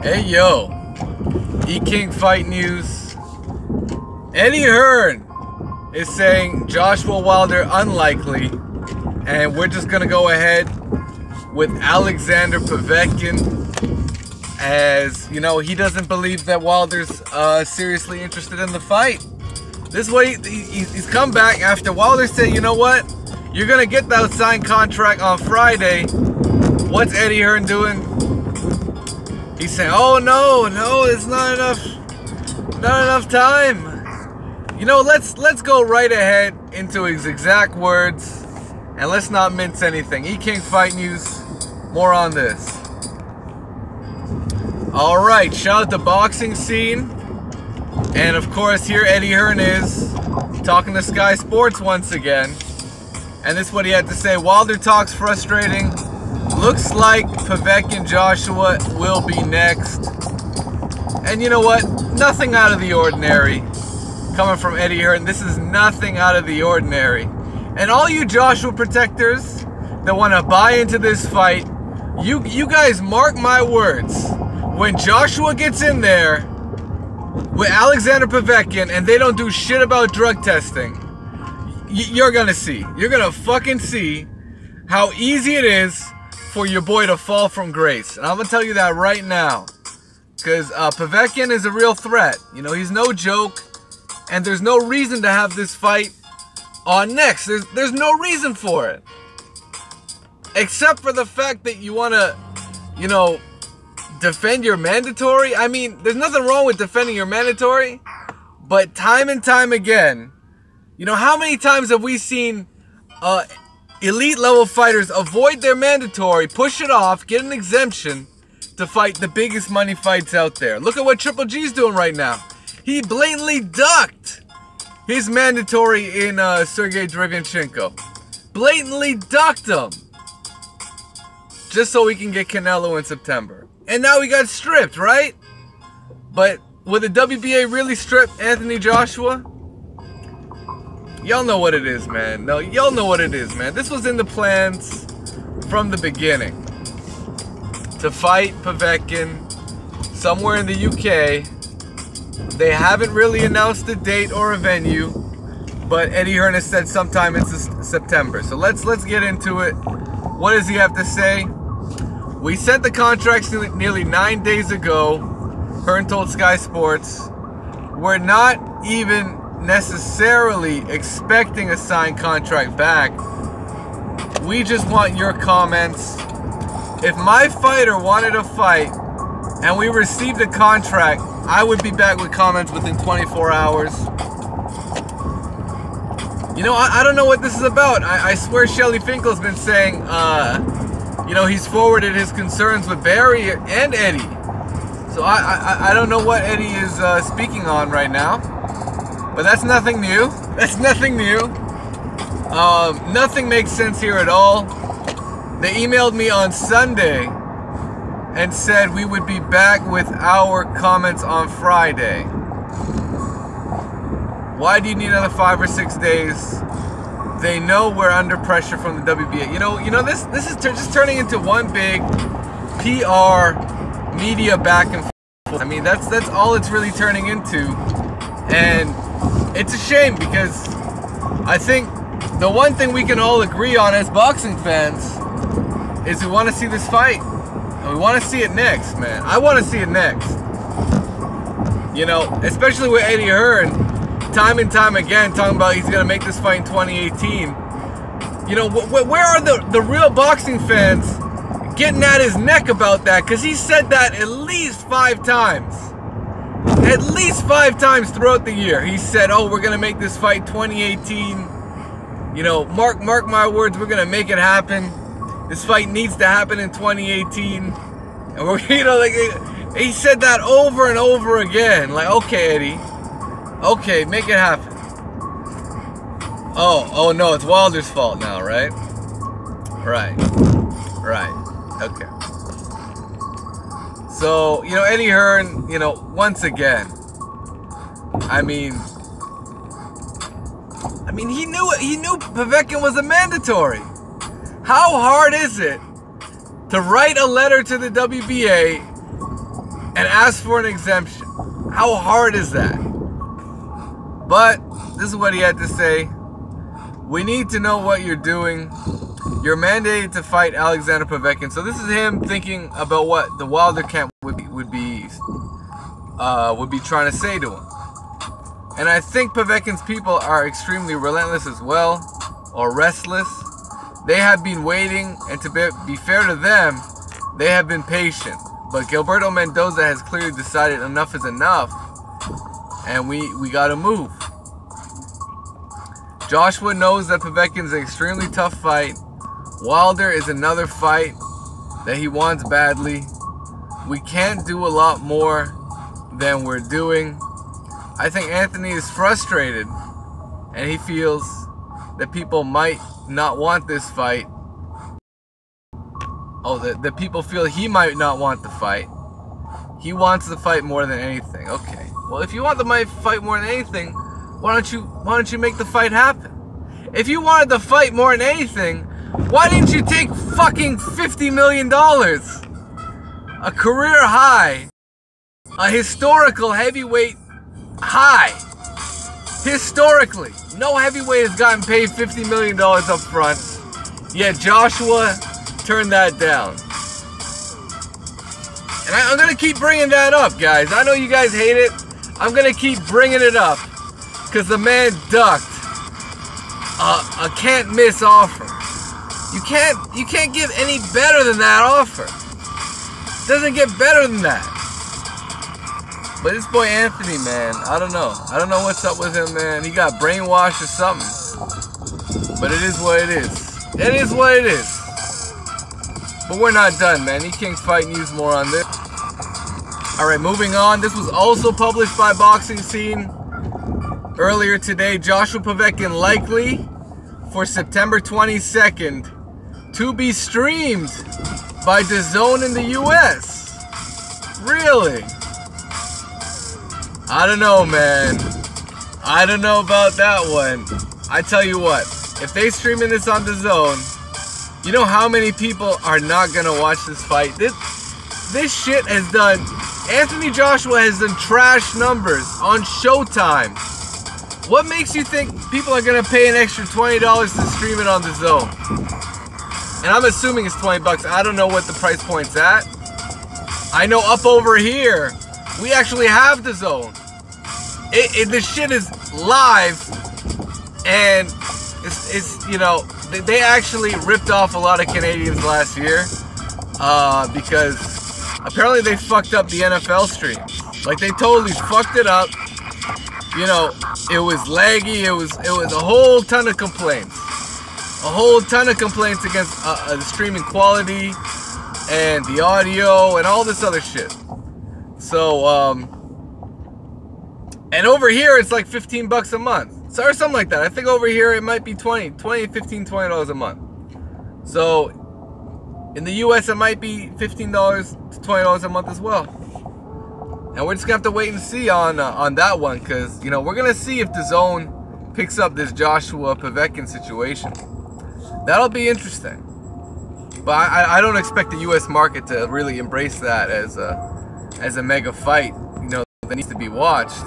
Hey yo, E-King Fight News. Eddie Hearn is saying Joshua Wilder unlikely, and we're just gonna go ahead with Alexander Povetkin, as you know, he doesn't believe that Wilder's seriously interested in the fight. This is what he's come back after Wilder said, you know what, you're gonna get that signed contract on Friday. What's Eddie Hearn doing? He's saying, oh no, it's not enough time. You know, let's go right ahead into his exact words, and let's not mince anything. E-King Fight News, more on this. Alright, shout out the boxing scene. And of course, here Eddie Hearn is talking to Sky Sports once again. And this is what he had to say. Wilder talks frustrating. Looks like Povetkin Joshua will be next. And you know what? Nothing out of the ordinary coming from Eddie Hearn. This is nothing out of the ordinary. And all you Joshua protectors that want to buy into this fight, you guys mark my words. When Joshua gets in there with Alexander Povetkin and they don't do shit about drug testing, you're gonna see. You're gonna fucking see how easy it is for your boy to fall from grace. And I'm gonna tell you that right now, because Povetkin is a real threat. You know, he's no joke, and there's no reason to have this fight on next. There's no reason for it, except for the fact that you want to, you know, defend your mandatory. I mean, there's nothing wrong with defending your mandatory, but time and time again, you know, how many times have we seen elite level fighters avoid their mandatory, push it off, get an exemption to fight the biggest money fights out there? Look at what Triple G's doing right now. He blatantly ducked his mandatory in Sergey Derevyanchenko. Blatantly ducked him. Just so we can get Canelo in September. And now he got stripped, right? But will the WBA really strip Anthony Joshua? Y'all know what it is, man. No, y'all know what it is, man. This was in the plans from the beginning. To fight Povetkin somewhere in the UK. They haven't really announced a date or a venue, but Eddie Hearn has said sometime in September. So let's get into it. What does he have to say? We sent the contracts nearly 9 days ago, Hearn told Sky Sports. We're not even necessarily expecting a signed contract back. We just want your comments. If my fighter wanted to fight and we received a contract, I would be back with comments within 24 hours. You know, I don't know what this is about. I swear Shelly Finkel's been saying, you know, he's forwarded his concerns with Barry and Eddie. So I don't know what Eddie is speaking on right now. But that's nothing new. That's nothing new. Nothing makes sense here at all. They emailed me on Sunday and said we would be back with our comments on Friday. Why do you need another 5 or 6 days? They know we're under pressure from the WBA. You know this is just turning into one big PR media back and forth. I mean, that's all it's really turning into. And it's a shame, because I think the one thing we can all agree on as boxing fans is we want to see this fight. And we want to see it next, man. I want to see it next. You know, especially with Eddie Hearn, time and time again, talking about he's going to make this fight in 2018. You know, where are the real boxing fans getting at his neck about that? Because he said that at least 5 times. At least 5 times throughout the year. He said, oh, we're going to make this fight 2018. You know, mark my words, we're going to make it happen. This fight needs to happen in 2018. And we're, you know, like, he said that over and over again. Like, okay, Eddie. Okay, make it happen. Oh no, it's Wilder's fault now, right? Right. Okay. So, you know, Eddie Hearn, you know, once again, I mean, he knew Povetkin was a mandatory. How hard is it to write a letter to the WBA and ask for an exemption. How hard is that? But this is what he had to say. We need to know what you're doing. You're mandated to fight Alexander Povetkin. So this is him thinking about what the Wilder camp would be trying to say to him. And I think Povetkin's people are extremely relentless as well, or restless. They have been waiting, and to be fair to them, they have been patient. But Gilberto Mendoza has clearly decided enough is enough, and we gotta move. Joshua knows that Povetkin's an extremely tough fight. Wilder is another fight that he wants badly. We can't do a lot more than we're doing. I think Anthony is frustrated, and he feels that people might not want this fight. Oh, the people feel he might not want the fight. He wants the fight more than anything. Okay. Well, if you want the fight more than anything, why don't you make the fight happen? If you wanted the fight more than anything, why didn't you take fucking $50 million? A career high. A historical heavyweight high. Historically, no heavyweight has gotten paid $50 million up front. Yet Joshua turned that down. And I'm going to keep bringing that up, guys. I know you guys hate it. I'm going to keep bringing it up. Because the man ducked a can't-miss offer. You can't give any better than that offer. It doesn't get better than that. But this boy Anthony, man, I don't know. I don't know what's up with him, man. He got brainwashed or something. But it is what it is. It is what it is. But we're not done, man. E-King Fight News, more on this. Alright, moving on. This was also published by Boxing Scene earlier today. Joshua Povetkin likely for September 22nd to be streamed by DAZN in the US. Really? I don't know, man. I don't know about that one. I tell you what, if they streaming this on DAZN, you know how many people are not gonna watch this fight? This shit has done. Anthony Joshua has done trash numbers on Showtime. What makes you think people are gonna pay an extra $20 to stream it on DAZN? And I'm assuming it's $20. I don't know what the price point's at. I know up over here, we actually have DAZN. This shit is live, and it's you know, they actually ripped off a lot of Canadians last year because apparently they fucked up the NFL stream. Like, they totally fucked it up. You know, it was laggy. It was a whole ton of complaints. A whole ton of complaints against the streaming quality and the audio and all this other shit. So, and over here it's like $15 a month. So, or something like that. I think over here it might be $20 a month. So, in the US it might be $15 to $20 a month as well. And we're just gonna have to wait and see on that one, because, you know, we're gonna see if DAZN picks up this Joshua Povetkin situation. That'll be interesting. But I don't expect the US market to really embrace that as a mega fight, you know, that needs to be watched.